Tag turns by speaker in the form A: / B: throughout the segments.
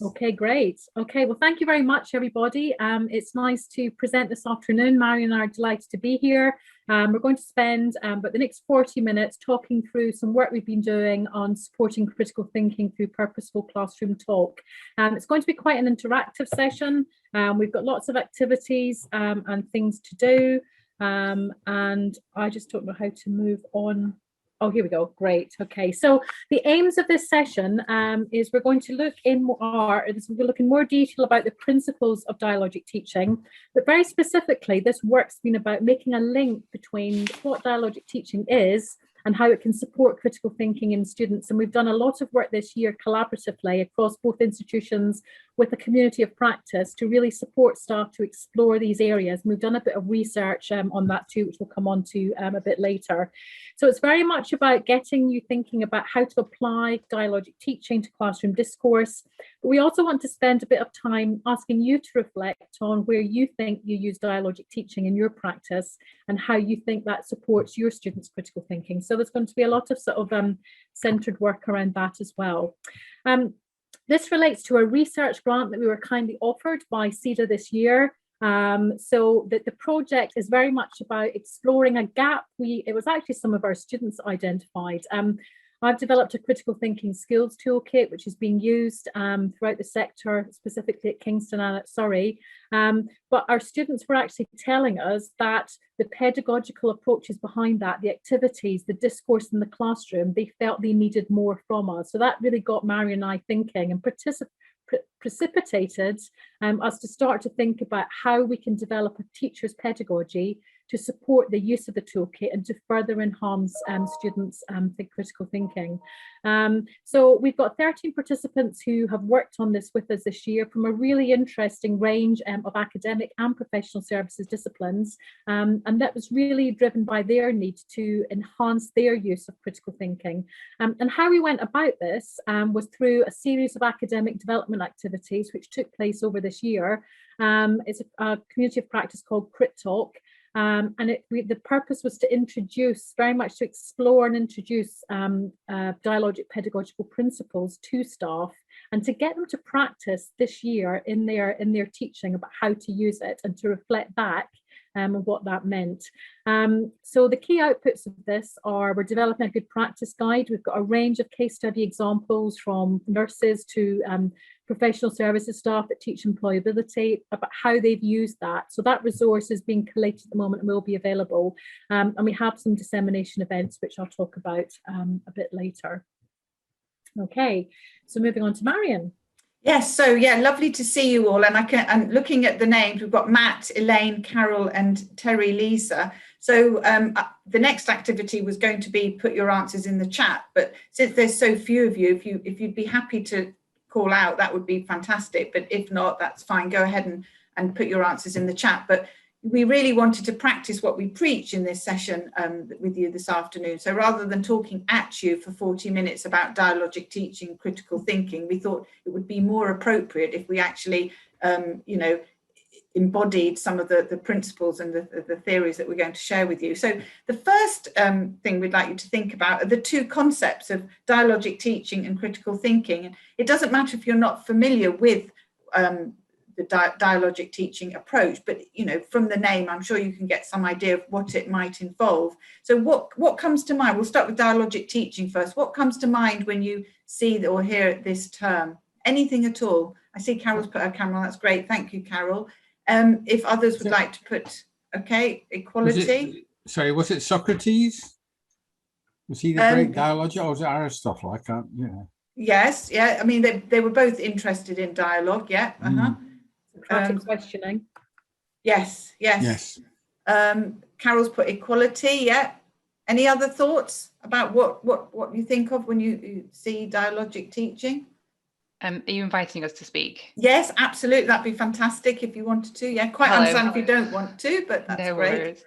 A: Okay, great. Okay, well, thank you very much, everybody. It's nice to present this afternoon. Marion and I are delighted to be here. We're going to spend about the next 40 minutes talking through some work we've been doing on supporting critical thinking through purposeful classroom talk. It's going to be quite an interactive session. We've got lots of activities and things to do. And I just don't know how to move on. Oh, here we go. Great. Okay. So the aims of this session is we're going to look in more detail about the principles of dialogic teaching, but very specifically, this work's been about making a link between what dialogic teaching is and how it can support critical thinking in students. And we've done a lot of work this year collaboratively across both institutions with a community of practice to really support staff to explore these areas. And we've done a bit of research on that too, which we'll come on to a bit later. So it's very much about getting you thinking about how to apply dialogic teaching to classroom discourse. But we also want to spend a bit of time asking you to reflect on where you think you use dialogic teaching in your practice and how you think that supports your students' critical thinking. So there's going to be a lot of sort of centered work around that as well. This relates to a research grant that we were kindly offered by SEDA this year. So the project is very much about exploring a gap. It was actually some of our students identified. I've developed a critical thinking skills toolkit, which is being used throughout the sector, specifically at Kingston and at Surrey. But our students were actually telling us that the pedagogical approaches behind that, the activities, the discourse in the classroom, they felt they needed more from us. So that really got Marion and I thinking and precipitated us to start to think about how we can develop a teacher's pedagogy to support the use of the toolkit and to further enhance students' critical thinking. So we've got 13 participants who have worked on this with us this year from a really interesting range of academic and professional services disciplines. And that was really driven by their need to enhance their use of critical thinking. And how we went about this was through a series of academic development activities which took place over this year. It's a community of practice called CritTalk. And the purpose was to introduce, very much to explore and introduce dialogic pedagogical principles to staff and to get them to practice this year in their teaching about how to use it and to reflect back on what that meant. So the key outputs of this are we're developing a good practice guide. We've got a range of case study examples from nurses to professional services staff that teach employability about how they've used that. So that resource is being collated at the moment and will be available. And we have some dissemination events, which I'll talk about a bit later. Okay, so moving on to Marion.
B: Yes, so yeah, lovely to see you all. And looking at the names, we've got Matt, Elaine, Carol, and Terry Lisa. So the next activity was going to be put your answers in the chat, but since there's so few of you, if you'd be happy to call out, that would be fantastic. But if not, that's fine. Go ahead and put your answers in the chat. But we really wanted to practice what we preach in this session with you this afternoon. So rather than talking at you for 40 minutes about dialogic teaching, critical thinking, we thought it would be more appropriate if we actually, embodied some of the principles and the theories that we're going to share with you. So the first thing we'd like you to think about are the two concepts of dialogic teaching and critical thinking. And it doesn't matter if you're not familiar with the dialogic teaching approach, but from the name, I'm sure you can get some idea of what it might involve. So what comes to mind? We'll start with dialogic teaching first. What comes to mind when you see or hear this term? Anything at all? I see Carol's put her camera on. That's great. Thank you, Carol. If others would like to put, okay, equality.
C: Was it Socrates? Was he the great dialogue, or was it Aristotle? I can't,
B: Yes, yeah. I mean, they were both interested in dialogue. Yeah.
A: Socratic questioning.
B: Yes. Carol's put equality. Yeah. Any other thoughts about what you think of when you see dialogic teaching?
D: Are you inviting us to speak?
B: Yes, absolutely. That'd be fantastic if you wanted to. Yeah, quite understand if you don't want to, but that's
D: no
B: great.
D: Worries.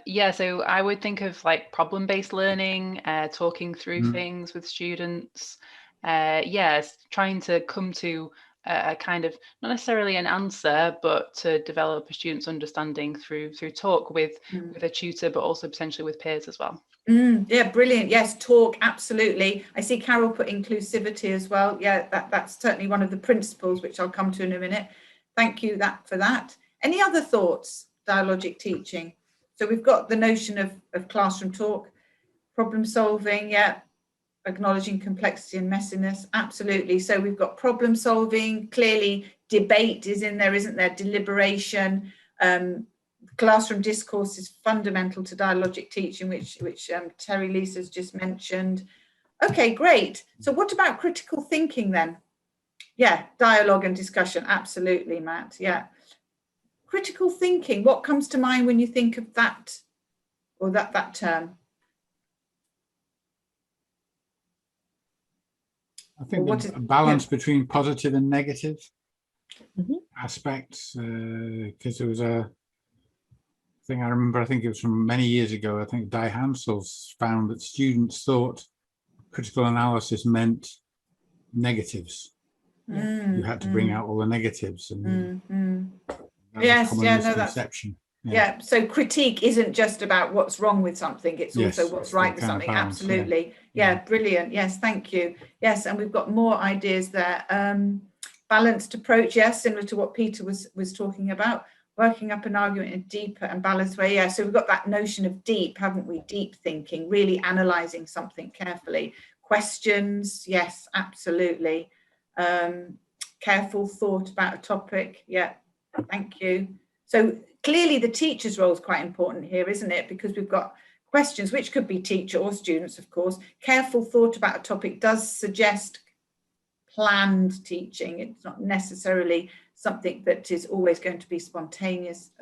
D: Yeah. So I would think of like problem-based learning, talking through things with students. Trying to come to a kind of, not necessarily an answer, but to develop a student's understanding through talk with a tutor, but also potentially with peers as well.
B: Yeah, brilliant. Yes, talk, absolutely. I see Carol put inclusivity as well. Yeah, that's certainly one of the principles, which I'll come to in a minute. Thank you for that. Any other thoughts, dialogic teaching? So we've got the notion of classroom talk, problem solving, yeah, acknowledging complexity and messiness, absolutely. So we've got problem solving, clearly debate is in there, isn't there? Deliberation, classroom discourse is fundamental to dialogic teaching, which Terry Lisa's just mentioned. Okay, great. So what about critical thinking then? Yeah, dialogue and discussion, absolutely, Matt. Yeah. Critical thinking, what comes to mind when you think of that, or that term?
C: I think a balance between positive and negative aspects, because there was a thing I remember, I think it was from many years ago, I think Di Hansels found that students thought critical analysis meant negatives. You had to bring out all the negatives, and
B: yes,
C: a common misconception.
B: Yeah, so critique isn't just about what's wrong with something, it's also what's right with something. Balance, absolutely. Yeah, brilliant. Yes, thank you. Yes, and we've got more ideas there. Balanced approach, yes, similar to what Peter was talking about, working up an argument in a deeper and balanced way. Yeah, so we've got that notion of deep, haven't we? Deep thinking, really analysing something carefully. Questions, yes, absolutely. Careful thought about a topic, yeah, thank you. So clearly the teacher's role is quite important here, isn't it? Because we've got questions, which could be teacher or students, of course. Careful thought about a topic does suggest planned teaching. It's not necessarily something that is always going to be spontaneous.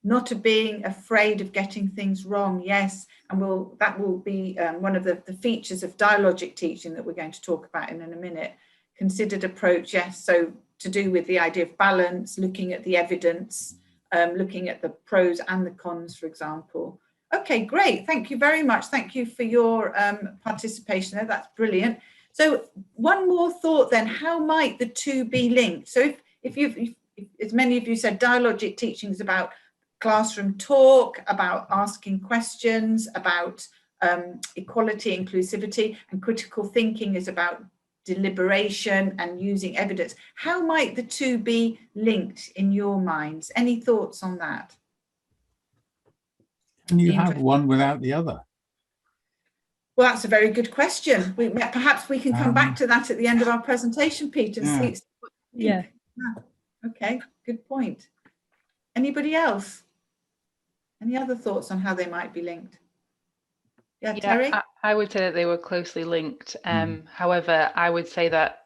B: Not being afraid of getting things wrong, yes, and that will be one of the features of dialogic teaching that we're going to talk about in a minute. Considered approach, yes, so to do with the idea of balance, looking at the evidence, looking at the pros and the cons, for example. Okay, great. Thank you very much. Thank you for your participation there. That's brilliant. So one more thought then, how might the two be linked? So if as many of you said, dialogic teaching is about classroom talk, about asking questions, about equality, inclusivity, and critical thinking is about deliberation and using evidence. How might the two be linked in your minds? Any thoughts on that?
C: Can you have one without the other?
B: Well, that's a very good question. Perhaps we can come back to that at the end of our presentation, Peter.
A: Yeah.
B: Okay, good point. Anybody else? Any other thoughts on how they might be linked? Yeah, Terry?
D: I would say that they were closely linked. However, I would say that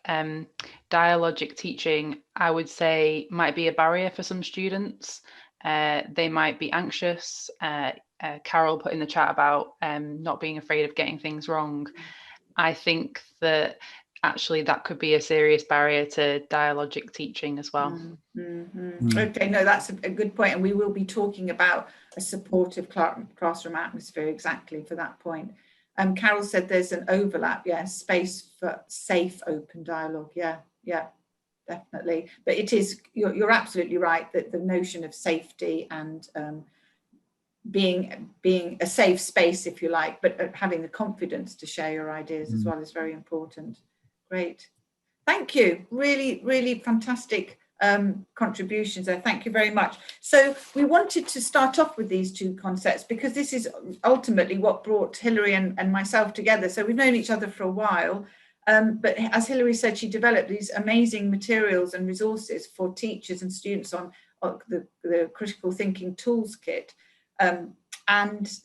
D: dialogic teaching, I would say, might be a barrier for some students. They might be anxious. Carol put in the chat about not being afraid of getting things wrong. I think that actually that could be a serious barrier to dialogic teaching as well.
B: Okay, no, that's a good point, and we will be talking about a supportive classroom atmosphere exactly for that point. Carol said there's an overlap, space for safe open dialogue. Yeah, definitely. But it is, you're absolutely right that the notion of safety and being a safe space, if you like, but having the confidence to share your ideas as well is very important. Great. Thank you. Really, really fantastic contributions there. Thank you very much. So we wanted to start off with these two concepts because this is ultimately what brought Hilary and myself together. So we've known each other for a while, but as Hilary said, she developed these amazing materials and resources for teachers and students on the Critical Thinking Toolkit. And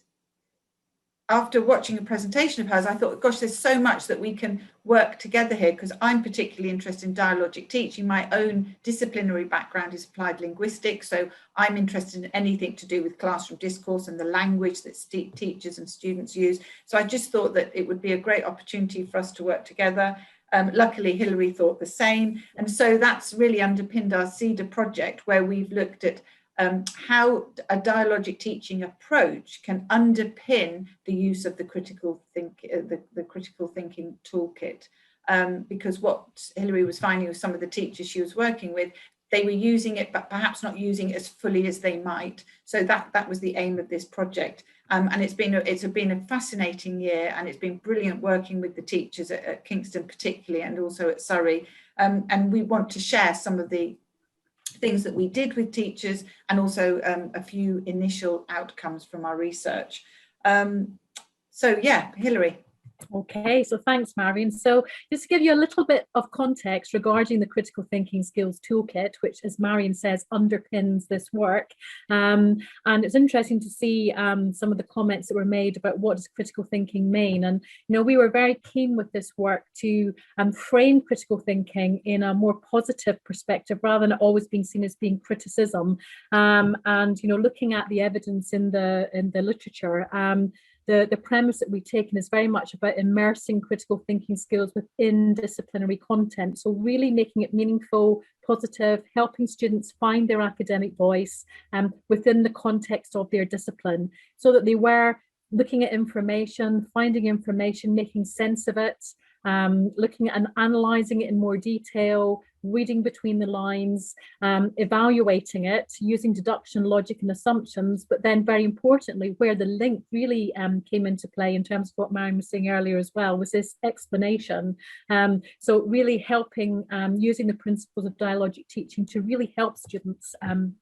B: after watching a presentation of hers, I thought, gosh, there's so much that we can work together here, because I'm particularly interested in dialogic teaching. My own disciplinary background is applied linguistics, so I'm interested in anything to do with classroom discourse and the language that teachers and students use. So I just thought that it would be a great opportunity for us to work together. Luckily, Hilary thought the same. And so that's really underpinned our SEDA project, where we've looked at how a dialogic teaching approach can underpin the use of the critical thinking toolkit. because what Hilary was finding with some of the teachers she was working with, they were using it, but perhaps not using it as fully as they might. So that was the aim of this project. And it's been a fascinating year, and it's been brilliant working with the teachers at Kingston particularly, and also at Surrey. And we want to share some of the things that we did with teachers, and also a few initial outcomes from our research. So yeah, Hilary.
A: Okay, so thanks, Marion. So just to give you a little bit of context regarding the Critical Thinking Skills Toolkit, which, as Marion says, underpins this work. And it's interesting to see some of the comments that were made about what does critical thinking mean. And, you know, we were very keen with this work to frame critical thinking in a more positive perspective, rather than it always being seen as being criticism. And, you know, looking at the evidence in the literature, the premise that we've taken is very much about immersing critical thinking skills within disciplinary content. So really making it meaningful, positive, helping students find their academic voice within the context of their discipline, so that they were looking at information, finding information, making sense of it, looking at and analysing it in more detail, reading between the lines, evaluating it, using deduction, logic and assumptions, but then very importantly, where the link really came into play in terms of what Marion was saying earlier as well, was this explanation. So really helping, using the principles of dialogic teaching to really help students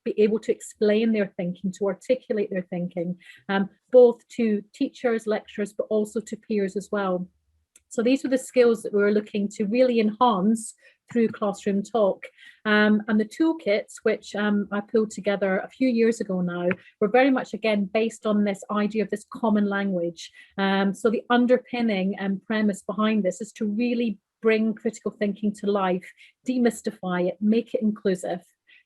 A: be able to explain their thinking, to articulate their thinking, both to teachers, lecturers, but also to peers as well. So these were the skills that we were looking to really enhance through Classroom Talk. And the toolkits, which I pulled together a few years ago now, were very much, again, based on this idea of this common language. So the underpinning and premise behind this is to really bring critical thinking to life, demystify it, make it inclusive.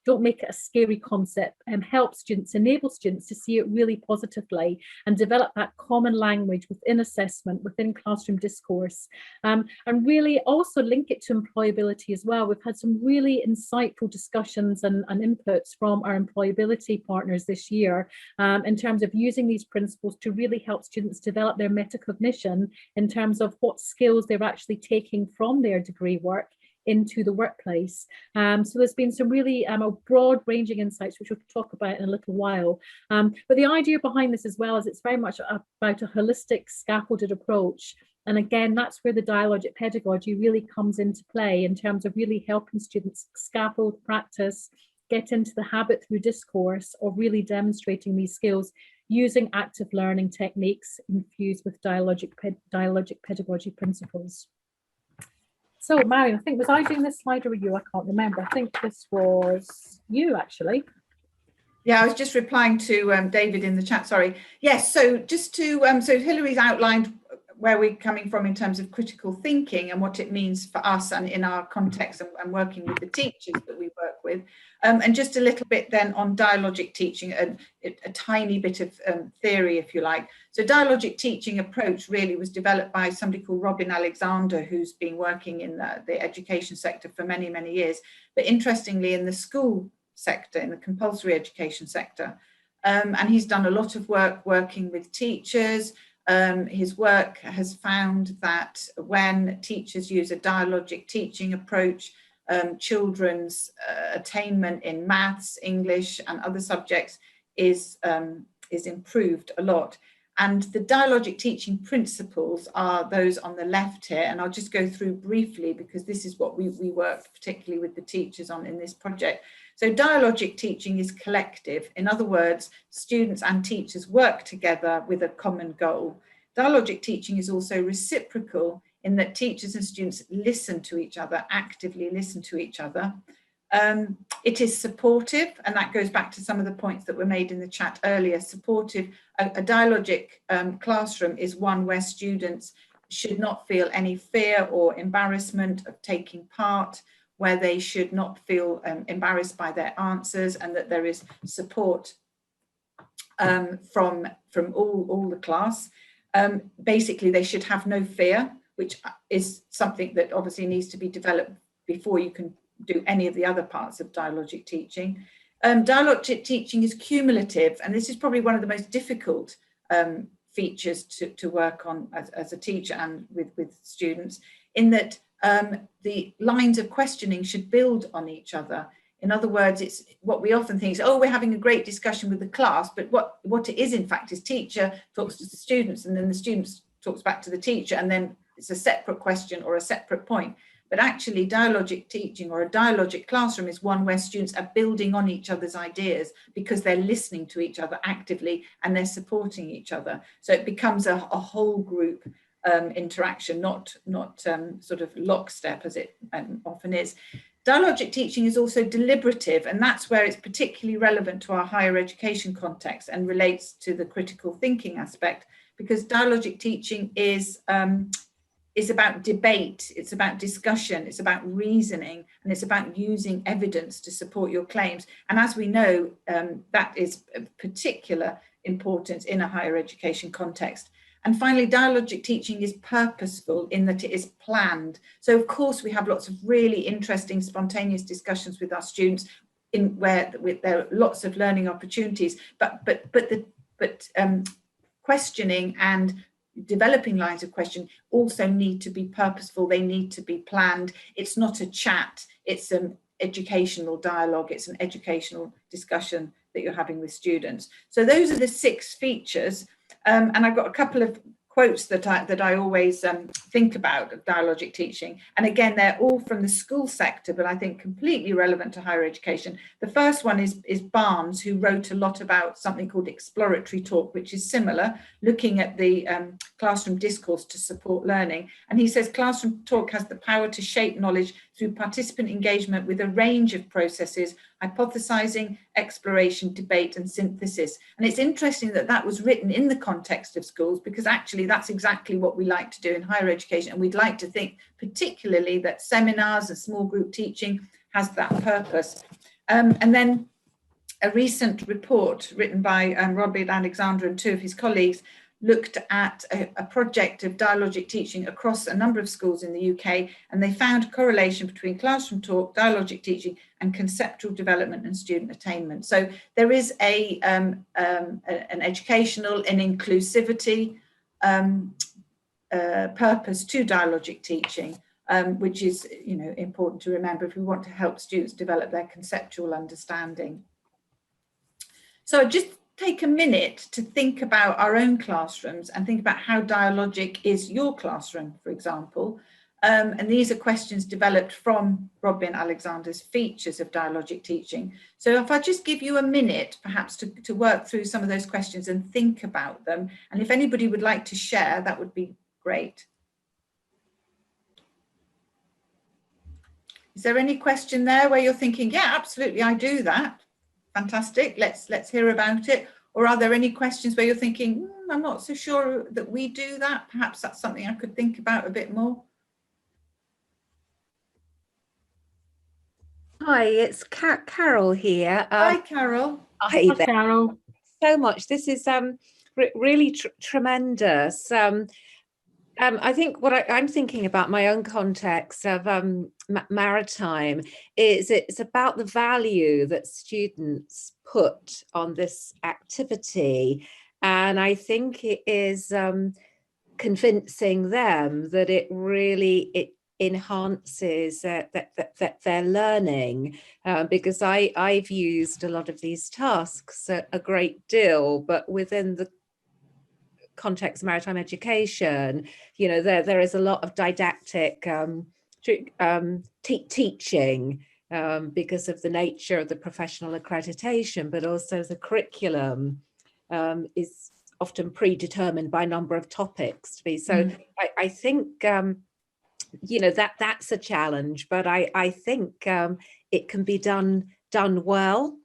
A: Don't make it a scary concept, and help students, enable students to see it really positively and develop that common language within assessment, within classroom discourse, and really also link it to employability as well. We've had some really insightful discussions and inputs from our employability partners this year in terms of using these principles to really help students develop their metacognition in terms of what skills they're actually taking from their degree work into the workplace. So there's been some really broad ranging insights, which we'll talk about in a little while. But the idea behind this as well is it's very much about a holistic scaffolded approach. And again, that's where the dialogic pedagogy really comes into play in terms of really helping students scaffold, practice, get into the habit through discourse of really demonstrating these skills using active learning techniques infused with dialogic pedagogy principles. So Marion, I think, was I doing this slide or were you? I can't remember. I think this was you, actually.
B: Yeah, I was just replying to David in the chat, sorry. Yes, so just to, so Hilary's outlined where we're coming from in terms of critical thinking and what it means for us and in our context and working with the teachers that we work with. And just a little bit then on dialogic teaching, a tiny bit of theory, if you like. So dialogic teaching approach really was developed by somebody called Robin Alexander, who's been working in the education sector for many, many years. But interestingly, in the school sector, in the compulsory education sector. And he's done a lot of work working with teachers. His work has found that when teachers use a dialogic teaching approach, children's attainment in maths, English and other subjects is improved a lot. And the dialogic teaching principles are those on the left here, and I'll just go through briefly because this is what we worked particularly with the teachers on in this project. So dialogic teaching is collective. In other words, students and teachers work together with a common goal. Dialogic teaching is also reciprocal in that teachers and students listen to each other, actively listen to each other. It is supportive, and that goes back to some of the points that were made in the chat earlier. Supportive, a dialogic classroom is one where students should not feel any fear or embarrassment of taking part, where they should not feel embarrassed by their answers, and that there is support from all the class. Basically, they should have no fear, which is something that obviously needs to be developed before you can do any of the other parts of dialogic teaching. Dialogic teaching is cumulative, and this is probably one of the most difficult features to work on as a teacher and with students, in that the lines of questioning should build on each other. In other words, it's what we often think is, oh, we're having a great discussion with the class, but what it is in fact is teacher talks to the students, and then the students talks back to the teacher, and then it's a separate question or a separate point. But actually dialogic teaching or a dialogic classroom is one where students are building on each other's ideas because they're listening to each other actively and they're supporting each other. So it becomes a whole group interaction, not sort of lockstep as it often is. Dialogic teaching is also deliberative, and that's where it's particularly relevant to our higher education context and relates to the critical thinking aspect, because dialogic teaching is about debate, it's about discussion, it's about reasoning, and it's about using evidence to support your claims. And as we know, that is of particular importance in a higher education context. And finally, dialogic teaching is purposeful in that it is planned. So of course we have lots of really interesting spontaneous discussions with our students where there are lots of learning opportunities, but questioning and developing lines of question also need to be purposeful. They need to be planned. It's not a chat, it's an educational dialogue, it's an educational discussion that you're having with students. So those are the 6 features. And I've got a couple of quotes that I always think about of dialogic teaching. And again, they're all from the school sector, but I think completely relevant to higher education. The first one is Barnes, who wrote a lot about something called Exploratory Talk, which is similar, looking at the classroom discourse to support learning. And he says classroom talk has the power to shape knowledge through participant engagement with a range of processes, hypothesizing, exploration, debate, and synthesis. And it's interesting that that was written in the context of schools, because actually that's exactly what we like to do in higher education. And we'd like to think particularly that seminars and small group teaching has that purpose. And then a recent report written by Robin Alexander and 2 of his colleagues looked at a project of dialogic teaching across a number of schools in the UK, and they found correlation between classroom talk, dialogic teaching, and conceptual development and student attainment. So there is an educational and inclusivity purpose to dialogic teaching, which is, you know, important to remember if we want to help students develop their conceptual understanding. So just take a minute to think about our own classrooms and think about how dialogic is your classroom, for example. And these are questions developed from Robin Alexander's features of dialogic teaching. So if I just give you a minute, perhaps to work through some of those questions and think about them. And if anybody would like to share, that would be great. Is there any question there where you're thinking, yeah, absolutely, I do that. Fantastic, let's hear about it. Or are there any questions where you're thinking, I'm not so sure that we do that. Perhaps that's something I could think about a bit more.
E: Hi, it's Carol here.
B: Hi, Carol.
E: Hi there.
A: Carol.
E: So much. This is really tremendous. I think what I'm thinking about my own context of maritime is it's about the value that students put on this activity. And I think it is convincing them that it really enhances their learning, because I've used a lot of these tasks a great deal, but within the context of maritime education, you know, there is a lot of didactic teaching because of the nature of the professional accreditation, but also the curriculum is often predetermined by a number of topics to be. So I think you know, that's a challenge, but I think it can be done well,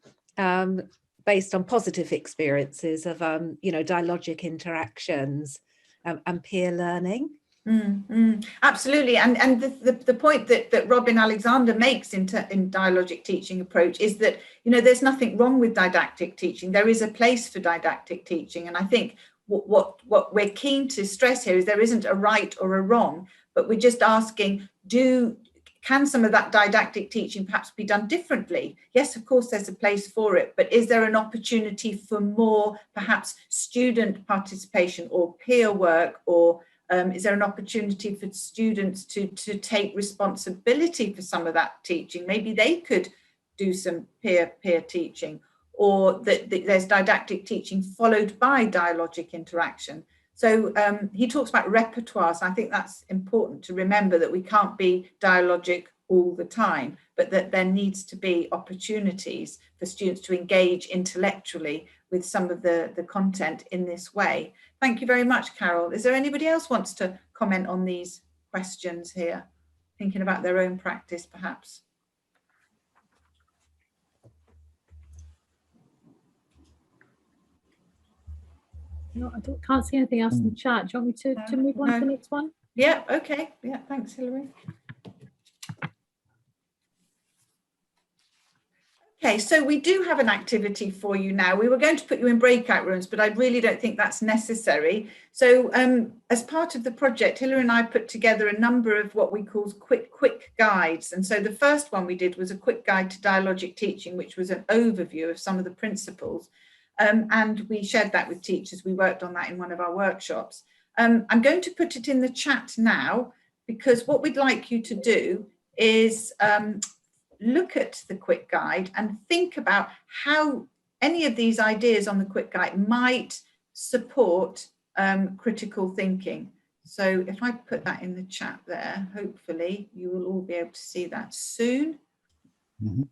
E: based on positive experiences of you know, dialogic interactions and peer learning.
B: Absolutely, and the point that Robin Alexander makes in dialogic teaching approach is that, you know, there's nothing wrong with didactic teaching. There is a place for didactic teaching, and I think what we're keen to stress here is there isn't a right or a wrong, but we're just asking, can some of that didactic teaching perhaps be done differently? Yes, of course, there's a place for it, but is there an opportunity for more perhaps student participation or peer work or Is there an opportunity for students to take responsibility for some of that teaching? Maybe they could do some peer teaching, or that there's didactic teaching followed by dialogic interaction. So he talks about repertoires, and I think that's important to remember, that we can't be dialogic all the time, but that there needs to be opportunities for students to engage intellectually with some of the content in this way. Thank you very much, Carol. Is there anybody else wants to comment on these questions here, thinking about their own practice perhaps?
A: No, I can't see anything else in the chat. Do you want me to move on to the next one?
B: Yeah, okay. Yeah, thanks, Hilary. Okay, so we do have an activity for you now. We were going to put you in breakout rooms, but I really don't think that's necessary. So as part of the project, Hilary and I put together a number of what we call quick guides. And so the first one we did was a quick guide to dialogic teaching, which was an overview of some of the principles. And we shared that with teachers. We worked on that in one of our workshops. I'm going to put it in the chat now, because what we'd like you to do is look at the quick guide and think about how any of these ideas on the quick guide might support critical thinking. So if I put that in the chat there, hopefully you will all be able to see that soon. Mm-hmm.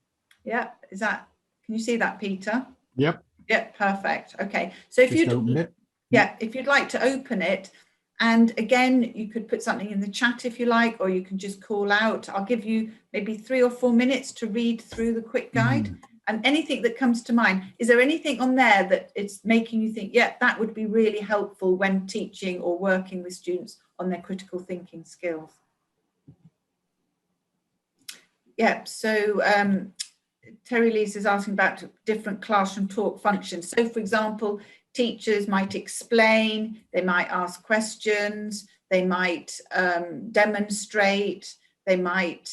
B: Yeah, can you see that, Peter?
C: Yep.
B: Yeah, perfect. Okay, so if you'd like to open it, and again, you could put something in the chat if you like, or you can just call out. I'll give you maybe 3 or 4 minutes to read through the quick guide, and anything that comes to mind. Is there anything on there that it's making you think, yeah, that would be really helpful when teaching or working with students on their critical thinking skills? Yeah, so Terry Lees is asking about different classroom talk functions. So, for example, teachers might explain, they might ask questions, they might demonstrate, they might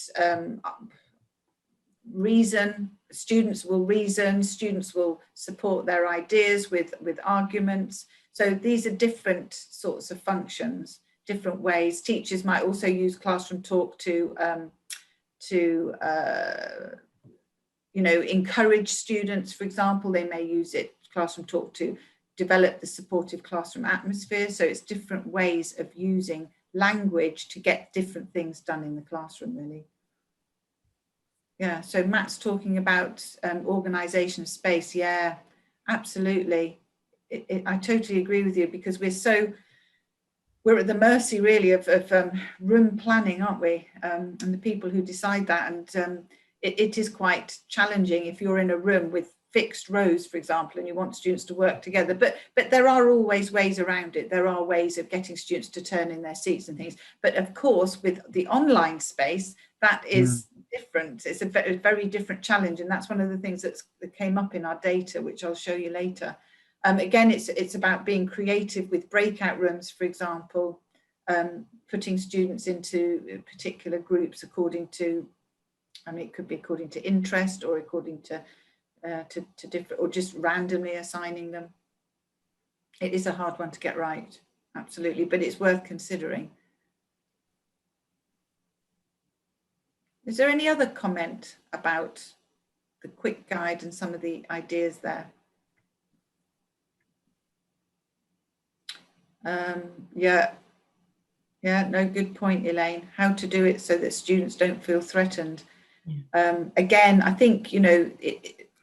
B: reason. Students will reason, students will support their ideas with arguments. So these are different sorts of functions, different ways. Teachers might also use classroom talk to encourage students. For example, they may use classroom talk to develop the supportive classroom atmosphere. So it's different ways of using language to get different things done in the classroom, really. Yeah, so Matt's talking about organisation of space. Yeah, absolutely. I totally agree with you, because we're at the mercy really of room planning, aren't we? And the people who decide that. And it is quite challenging if you're in a room with fixed rows, for example, and you want students to work together. But there are always ways around it. There are ways of getting students to turn in their seats and things. But of course, with the online space, that is different. It's a very different challenge. And that's one of the things that came up in our data, which I'll show you later. Again, it's about being creative with breakout rooms, for example, putting students into particular groups according to, it could be according to interest, or according to different, or just randomly assigning them. It is a hard one to get right, absolutely, but it's worth considering. Is there any other comment about the quick guide and some of the ideas there? Yeah, no, good point, Elaine. How to do it so that students don't feel threatened. Again, I think,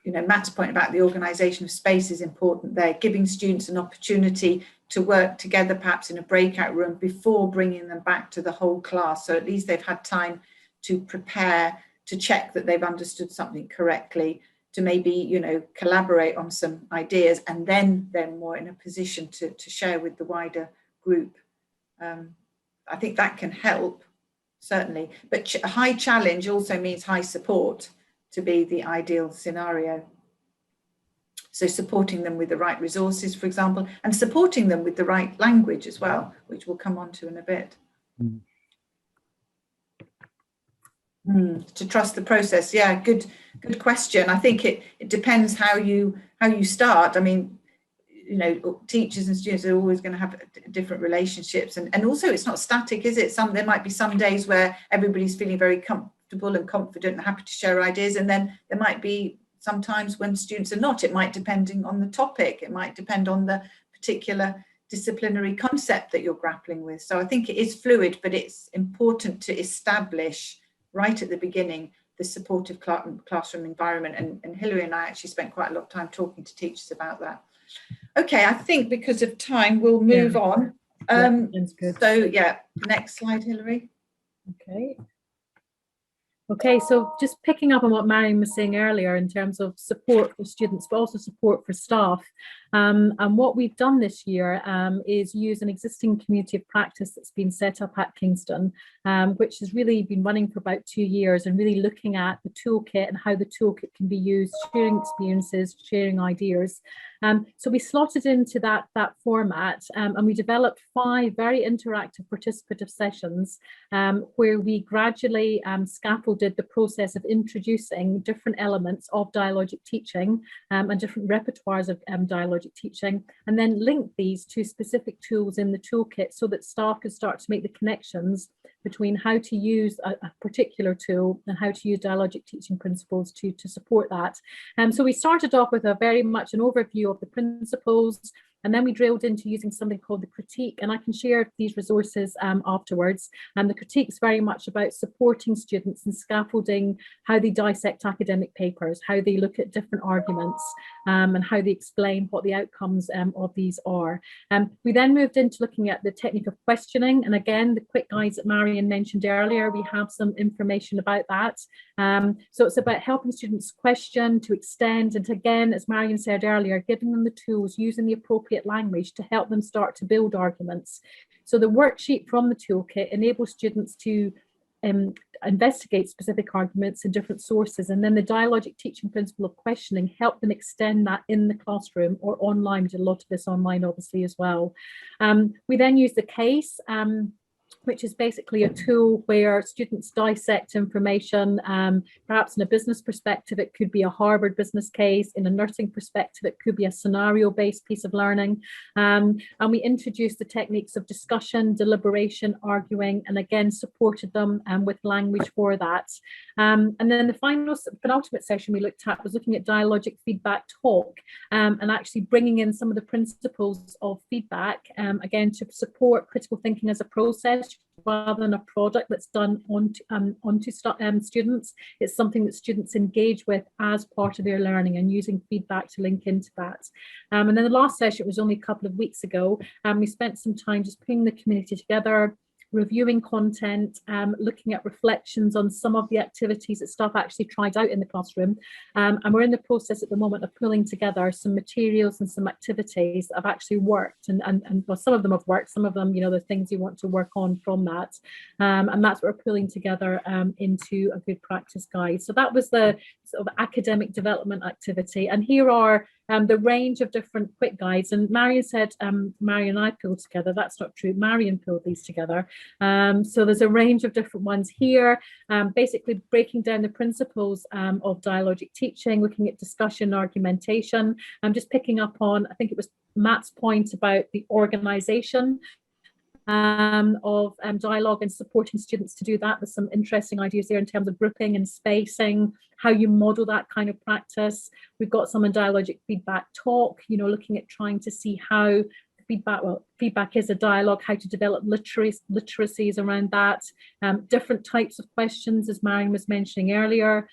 B: Matt's point about the organisation of space is important there, giving students an opportunity to work together, perhaps in a breakout room, before bringing them back to the whole class. So at least they've had time to prepare, to check that they've understood something correctly, to maybe, collaborate on some ideas, and then they're more in a position to share with the wider group. I think that can help, certainly. But high challenge also means high support to be the ideal scenario. So supporting them with the right resources, for example, and supporting them with the right language as well, which we'll come on to in a bit. To trust the process. Yeah, good question. I think it depends how you start. I mean, you know, teachers and students are always going to have different relationships, and also it's not static, is it? There might be some days where everybody's feeling very comfortable and confident and happy to share ideas, and then there might be sometimes when students are not. It might depend on the topic, it might depend on the particular disciplinary concept that you're grappling with. So I think it is fluid, but it's important to establish right at the beginning the supportive classroom environment, and Hilary and I actually spent quite a lot of time talking to teachers about that. Okay, I think because of time we'll move on.
A: That's good.
B: So yeah, next slide, Hilary.
A: Okay, so just picking up on what Marion was saying earlier in terms of support for students, but also support for staff. And what we've done this year is use an existing community of practice that's been set up at Kingston, which has really been running for about 2 years, and really looking at the toolkit and how the toolkit can be used, sharing experiences, sharing ideas. So we slotted into that format, and we developed 5 very interactive participative sessions where we gradually scaffolded the process of introducing different elements of dialogic teaching and different repertoires of dialogic teaching, and then link these to specific tools in the toolkit so that staff can start to make the connections between how to use a particular tool and how to use dialogic teaching principles to support that. So we started off with a very much an overview of the principles, and then we drilled into using something called the critique, and I can share these resources afterwards. And the critique is very much about supporting students and scaffolding how they dissect academic papers, how they look at different arguments, and how they explain what the outcomes of these are. We then moved into looking at the technique of questioning, and again, the quick guides that Marion mentioned earlier, we have some information about that. So it's about helping students question, to extend, and again, as Marion said earlier, giving them the tools, using the appropriate language to help them start to build arguments. So the worksheet from the toolkit enables students to investigate specific arguments in different sources, and then the dialogic teaching principle of questioning help them extend that in the classroom or online. We did a lot of this online obviously as well. We then use the case, which is basically a tool where students dissect information, perhaps in a business perspective, it could be a Harvard business case. In a nursing perspective, it could be a scenario-based piece of learning. And we introduced the techniques of discussion, deliberation, arguing, and again, supported them with language for that. And then the penultimate session we looked at was looking at dialogic feedback talk, and actually bringing in some of the principles of feedback, again, to support critical thinking as a process rather than a product that's done onto students. It's something that students engage with as part of their learning, and using feedback to link into that. And then the last session was only a couple of weeks ago, and we spent some time just putting the community together, reviewing content, looking at reflections on some of the activities that staff actually tried out in the classroom. And we're in the process at the moment of pulling together some materials and some activities that have actually worked. And well, some of them have worked, some of them, you know, the things you want to work on from that. And that's what we're pulling together into a good practice guide. So that was the sort of academic development activity. And here are the range of different quick guides. And Marion said, Marion and I pulled together. That's not true. Marion pulled these together. So there's a range of different ones here, basically breaking down the principles of dialogic teaching, looking at discussion, argumentation. I'm just picking up on, I think it was Matt's point about the organization of dialogue and supporting students to do that. There's some interesting ideas there in terms of grouping and spacing, how you model that kind of practice. We've got some in dialogic feedback talk, you know, looking at trying to see how feedback is a dialogue, how to develop literacies around that, different types of questions, as Marion was mentioning earlier,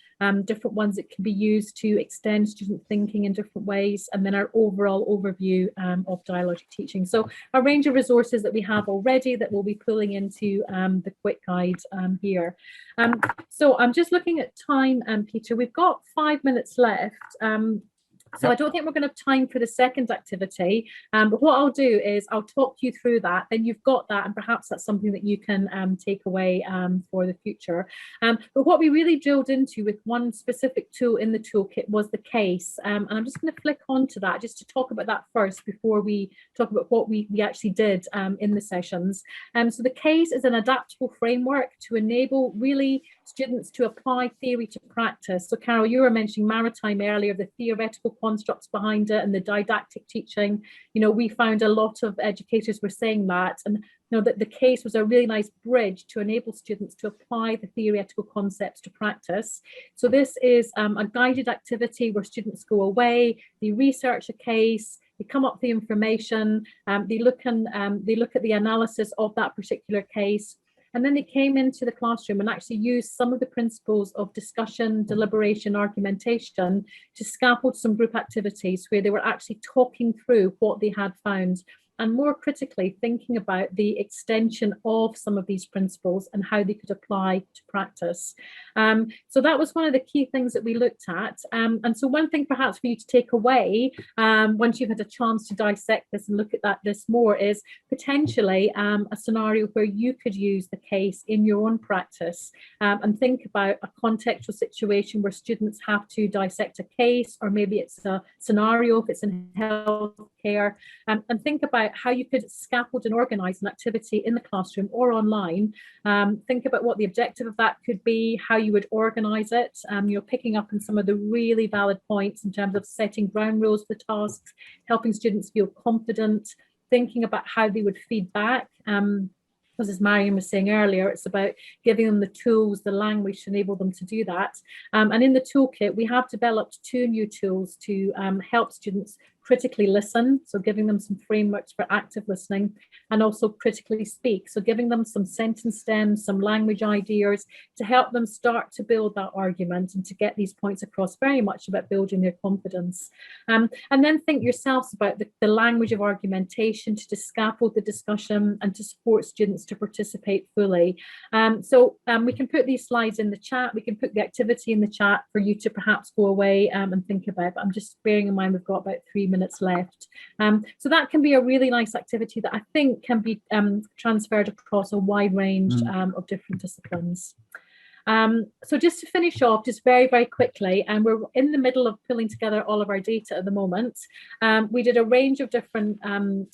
A: different ones that can be used to extend student thinking in different ways, and then our overall overview of dialogic teaching. So a range of resources that we have already that we'll be pulling into the quick guide here. So I'm just looking at time, Peter, we've got 5 minutes left. So I don't think we're going to have time for the second activity, but what I'll do is I'll talk you through that, then you've got that, and perhaps that's something that you can take away for the future. But what we really drilled into with one specific tool in the toolkit was the case, and I'm just going to flick onto that just to talk about that first before we talk about what we actually did in the sessions. So the case is an adaptable framework to enable really students to apply theory to practice. So Carol, you were mentioning maritime earlier, the theoretical constructs behind it and the didactic teaching. You know, we found a lot of educators were saying that, and you know, that the case was a really nice bridge to enable students to apply the theoretical concepts to practice. So this is a guided activity where students go away, they research a case, they come up with the information, they look at the analysis of that particular case, and then they came into the classroom and actually used some of the principles of discussion, deliberation, argumentation to scaffold some group activities where they were actually talking through what they had found, and more critically thinking about the extension of some of these principles and how they could apply to practice. So that was one of the key things that we looked at. And so one thing perhaps for you to take away, once you've had a chance to dissect this and look at this more, is potentially a scenario where you could use the case in your own practice, and think about a contextual situation where students have to dissect a case, or maybe it's a scenario if it's in healthcare, and think about how you could scaffold and organise an activity in the classroom or online. Think about what the objective of that could be, how you would organise it. You're picking up on some of the really valid points in terms of setting ground rules for tasks, helping students feel confident, thinking about how they would feed back. Because as Marion was saying earlier, it's about giving them the tools, the language to enable them to do that. And in the toolkit, we have developed 2 new tools to help students critically listen, so giving them some frameworks for active listening, and also critically speak, so giving them some sentence stems, some language ideas to help them start to build that argument and to get these points across, very much about building their confidence. And then think yourselves about the language of argumentation to scaffold the discussion and to support students to participate fully. So we can put these slides in the chat, we can put the activity in the chat for you to perhaps go away and think about, but I'm just bearing in mind we've got about 3 minutes left. So that can be a really nice activity that I think can be transferred across a wide range of different disciplines. So just to finish off, just very, very quickly, and we're in the middle of pulling together all of our data at the moment. We did a range of different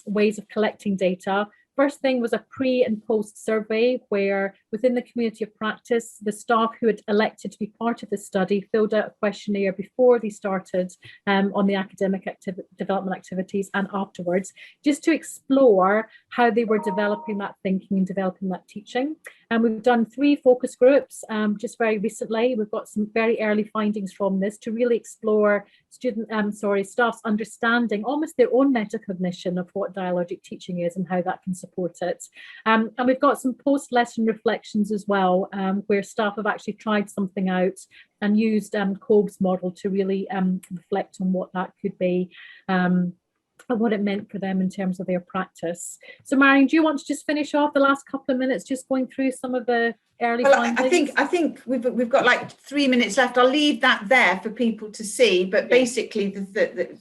A: ways of collecting data. First thing was a pre and post survey, where within the community of practice, the staff who had elected to be part of the study filled out a questionnaire before they started on the academic development activities and afterwards, just to explore how they were developing that thinking and developing that teaching. And we've done 3 focus groups just very recently. We've got some very early findings from this to really explore staff's understanding, almost their own metacognition of what dialogic teaching is and how that can support it. And we've got some post-lesson reflections as well, where staff have actually tried something out and used Kolb's model to really reflect on what that could be. And what it meant for them in terms of their practice. So Marion, do you want to just finish off the last couple of minutes just going through some of the early findings?
B: I think we've got like 3 minutes left. I'll leave that there for people to see, but basically the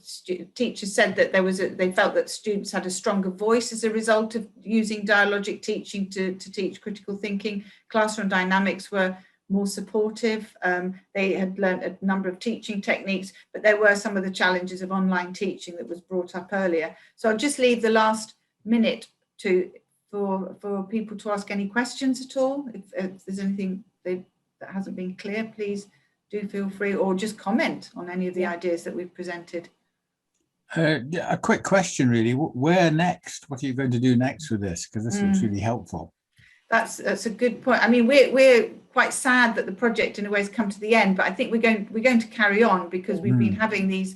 B: teachers said that they felt that students had a stronger voice as a result of using dialogic teaching to teach critical thinking. Classroom dynamics were more supportive. They had learned a number of teaching techniques, but there were some of the challenges of online teaching that was brought up earlier. So I'll just leave the last minute for people to ask any questions at all. If there's anything that hasn't been clear, please do feel free, or just comment on any of the ideas that we've presented.
C: A quick question, really. Where next? What are you going to do next with this? Because this looks really helpful.
B: That's a good point. I mean, we're quite sad that the project in a way has come to the end, but I think we're going to carry on, because we've been having these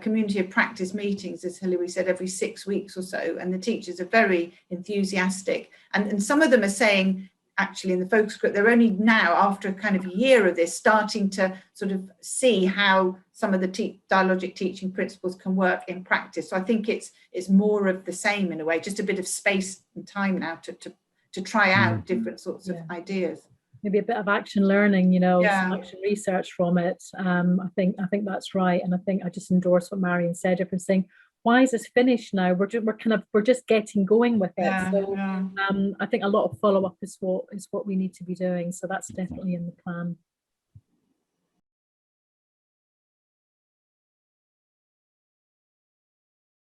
B: community of practice meetings, as Hilary said, every 6 weeks or so, and the teachers are very enthusiastic, and some of them are saying, actually in the focus group, they're only now, after kind of a year of this, starting to sort of see how some of the dialogic teaching principles can work in practice. So I think it's more of the same in a way, just a bit of space and time now to try out different sorts of ideas.
A: Maybe a bit of action learning, you know, some action research from it. I think that's right, and I think I just endorse what Marion said. Everyone's saying, why is this finished now? We're just getting going with it. I think a lot of follow up is what we need to be doing. So that's definitely in the plan.